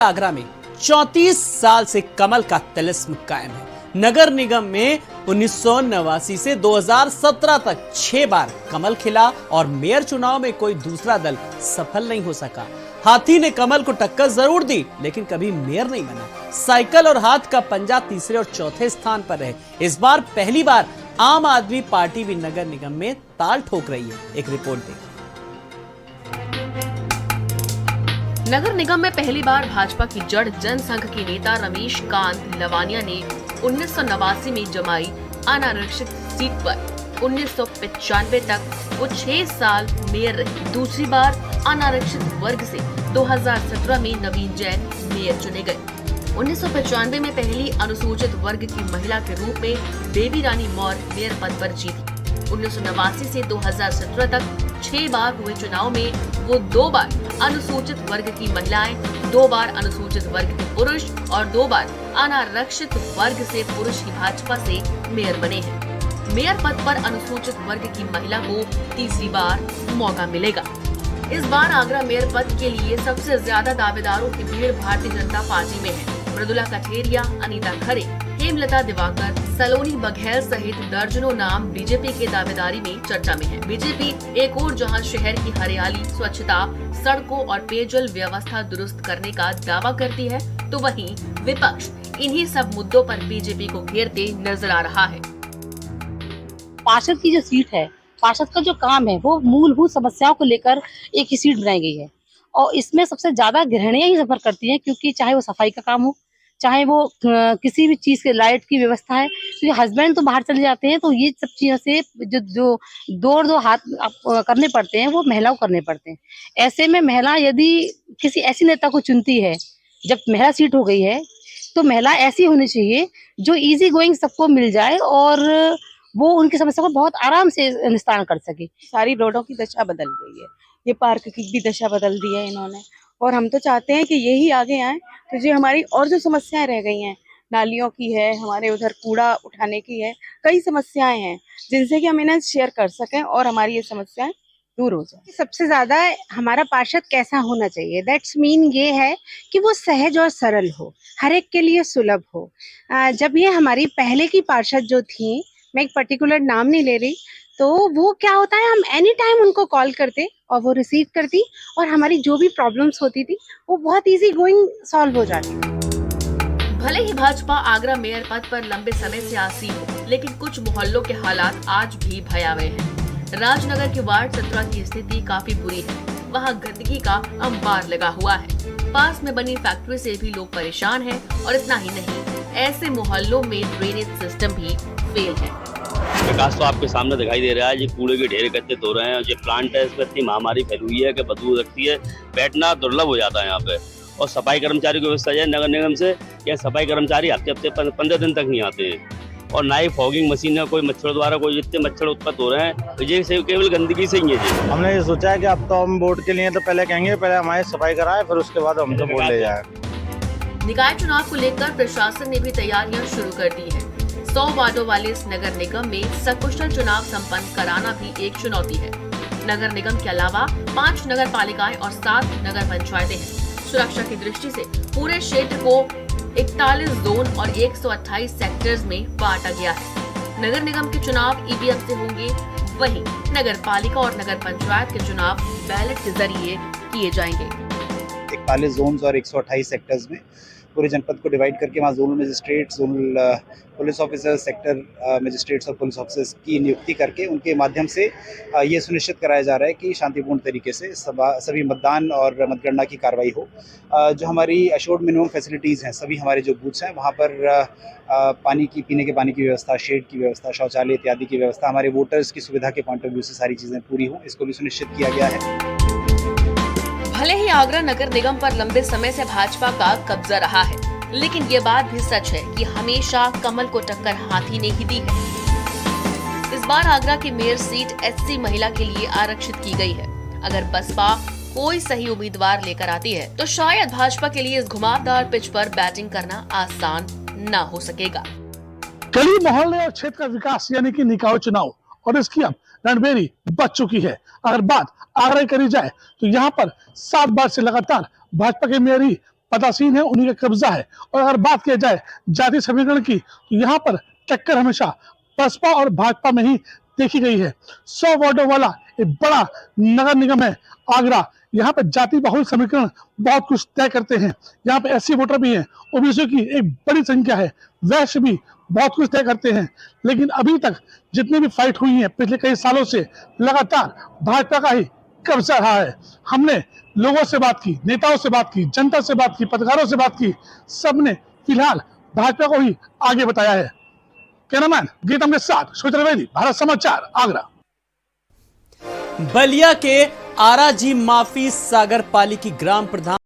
आगरा में 34 साल से कमल का तिलिस्म कायम है। नगर निगम में 1989 से 2017 तक 6 बार कमल खिला और मेयर चुनाव में कोई दूसरा दल सफल नहीं हो सका। हाथी ने कमल को टक्कर जरूर दी, लेकिन कभी मेयर नहीं बना। साइकिल और हाथ का पंजा तीसरे और चौथे स्थान पर रहे। इस बार पहली बार आम आदमी पार्टी भी नगर निगम में ताल ठोक रही है। एक रिपोर्ट देखिए। नगर निगम में पहली बार भाजपा की जड़ जनसंघ के नेता रमेश कांत लवानिया ने 1989 में जमाई अनारक्षित सीट पर 1995 तक वो 6 साल मेयर रहे। दूसरी बार अनारक्षित वर्ग से 2017 में नवीन जैन मेयर चुने गए। 1995 में पहली अनुसूचित वर्ग की महिला के रूप में बेबी रानी मौर्य मेयर पद पर जीती। 1989 से 2017 तक 6 बार हुए चुनाव में वो 2 बार अनुसूचित वर्ग की महिलाएं, 2 बार अनुसूचित वर्ग के पुरुष और 2 बार अनारक्षित वर्ग से पुरुष की भाजपा से मेयर बने हैं। मेयर पद पर अनुसूचित वर्ग की महिला को तीसरी बार मौका मिलेगा। इस बार आगरा मेयर पद के लिए सबसे ज्यादा दावेदारों की भीड़ भारतीय जनता पार्टी में है। मृदुला कठेरिया, अनीता खरे, हेमलता दिवाकर, सलोनी बघेल सहित दर्जनों नाम बीजेपी के दावेदारी में चर्चा में है। बीजेपी एक और जहां शहर की हरियाली, स्वच्छता, सड़कों और पेयजल व्यवस्था दुरुस्त करने का दावा करती है, तो वहीं विपक्ष इन्हीं सब मुद्दों पर बीजेपी को घेरते नजर आ रहा है। पार्षद की जो सीट है, पार्षद का जो काम है, वो मूलभूत समस्याओं को लेकर एक ही सीट बनाई गई है और इसमें सबसे ज्यादा गृहिणियां ही सफर करती हैं, क्योंकि चाहे वो सफाई का काम हो, चाहे वो किसी भी चीज के लाइट की व्यवस्था है। तो हस्बैंड तो बाहर चले जाते हैं, तो ये सब चीजों से जो दो हाथ करने पड़ते हैं, वो महिला को करने पड़ते हैं। ऐसे में महिला यदि किसी ऐसी नेता को चुनती है, जब महिला सीट हो गई है, तो महिला ऐसी होनी चाहिए जो इजी गोइंग सबको मिल जाए और वो उनकी समस्या को बहुत आराम से निस्तारण कर सके। सारी रोडों की दशा बदल गई है, ये पार्क की भी दशा बदल दी है इन्होंने, और हम तो चाहते हैं कि यही आगे आए, तो जो हमारी और जो समस्याएं रह गई हैं, नालियों की है, हमारे उधर कूड़ा उठाने की है, कई समस्याएं हैं जिनसे कि हम इन्हें शेयर कर सकें और हमारी ये समस्याएं दूर हो जाए। सबसे ज्यादा हमारा पार्षद कैसा होना चाहिए, दैट्स मीन ये है कि वो सहज और सरल हो, हर एक के लिए सुलभ हो। जब ये हमारी पहले की पार्षद जो थी, मैं एक पर्टिकुलर नाम नहीं ले रही, तो वो क्या होता है, हम एनी टाइम उनको कॉल करते और वो रिसीव करती और हमारी जो भी प्रॉब्लम्स होती थी वो बहुत इजी गोइंग सॉल्व हो जाती। भले ही भाजपा आगरा मेयर पद पर लंबे समय से आसीन हो, लेकिन कुछ मोहल्लों के हालात आज भी भयावह हैं। राजनगर के वार्ड 17 की स्थिति काफी बुरी है। वहाँ गंदगी का अंबार लगा हुआ है। पास में बनी फैक्ट्री से भी लोग परेशान हैं और इतना ही नहीं, ऐसे मोहल्लों में ड्रेनेज सिस्टम भी फेल है। विकास तो आपके सामने दिखाई दे रहा है। ये कूड़े के ढेर एकत्रित हो रहे हैं। ये प्लांट है, इसमें इतनी महामारी फैली हुई है कि बदबू लगती है, बैठना दुर्लभ हो जाता है यहाँ पे। और सफाई कर्मचारी की व्यवस्था है नगर निगम से, या सफाई कर्मचारी हफ्ते 15 दिन तक नहीं आते हैं, और ना ही फॉगिंग मशीन है, कोई मच्छर द्वारा कोई जितने मच्छर उत्पन्न हो रहे हैं, तो ये केवल गंदगी से ही है। हमने ये सोचा है कि अब तो हम वोट के लिए तो पहले कहेंगे, पहले हमारी सफाई कराए, फिर उसके बाद हम तो वोट ले जाए। निकाय चुनाव को लेकर प्रशासन ने भी तैयारियां शुरू कर दी है। 100 वार्डों वाले इस नगर निगम में सकुशल चुनाव संपन्न कराना भी एक चुनौती है। नगर निगम के अलावा 5 नगर पालिकाएं और 7 नगर पंचायतें हैं। सुरक्षा की दृष्टि से पूरे क्षेत्र को 41 जोन और 128 सेक्टर्स में बांटा गया है। नगर निगम के चुनाव ईवीएम से होंगे, वहीं नगर पालिका और नगर पंचायत के चुनाव बैलेट के जरिए किए जाएंगे। 41 जोन्स और 128 सेक्टर्स में पूरे जनपद को डिवाइड करके वहाँ zonal magistrate, zonal police officer, sector magistrates और पुलिस ऑफिसर्स की नियुक्ति करके उनके माध्यम से ये सुनिश्चित कराया जा रहा है कि शांतिपूर्ण तरीके से सभी मतदान और मतगणना की कार्रवाई हो। जो हमारी अशोर्ड मिनिमम फैसिलिटीज़ हैं, सभी हमारे जो बूथ्स हैं वहाँ पर पानी की, पीने के पानी की व्यवस्था, शेड की व्यवस्था, शौचालय इत्यादि की व्यवस्था, हमारे वोटर्स की सुविधा के पॉइंट ऑफ व्यू से सारी चीज़ें पूरी हों, इसको भी सुनिश्चित किया गया है। भले ही आगरा नगर निगम पर लंबे समय से भाजपा का कब्जा रहा है, लेकिन ये बात भी सच है कि हमेशा कमल को टक्कर हाथी ने ही दी है। इस बार आगरा की मेयर सीट एससी महिला के लिए आरक्षित की गई है। अगर बसपा कोई सही उम्मीदवार लेकर आती है, तो शायद भाजपा के लिए इस घुमावदार पिच पर बैटिंग करना आसान न हो सकेगा। गली मोहल्ले और क्षेत्र का विकास यानी कि निकाय चुनाव, और इसकी अब रणबेरी बच चुकी है। अगर बात आगरा करी जाए तो यहाँ पर 7 बार से लगातार भाजपा के मेयर ही पदासीन है, उन्हीं का कब्जा है। और अगर बात की जाए जातीय समीकरण की, तो यहाँ पर टक्कर हमेशा बसपा और भाजपा में ही देखी गई है। 100 वार्डों वाला एक बड़ा नगर निगम है आगरा। यहाँ पे जाति बहुल समीकरण बहुत कुछ तय करते हैं। यहाँ पे एससी वोटर भी हैं, ओबीसी की एक बड़ी संख्या है, वैश्य भी बहुत कुछ तय करते हैं। लेकिन अभी तक जितनी भी फाइट हुई है पिछले कई सालों से लगातार भाजपा का ही कब्जा रहा है। हमने लोगों से बात की, नेताओं से बात की, जनता से बात की, पत्रकारों से बात की, सबने फिलहाल भाजपा को ही आगे बताया है। कैमरामैन गीतम के साथ श्वेता त्रिवेदी, भारत समाचार, आगरा। बलिया के आराजी माफी सागर पाली की ग्राम प्रधान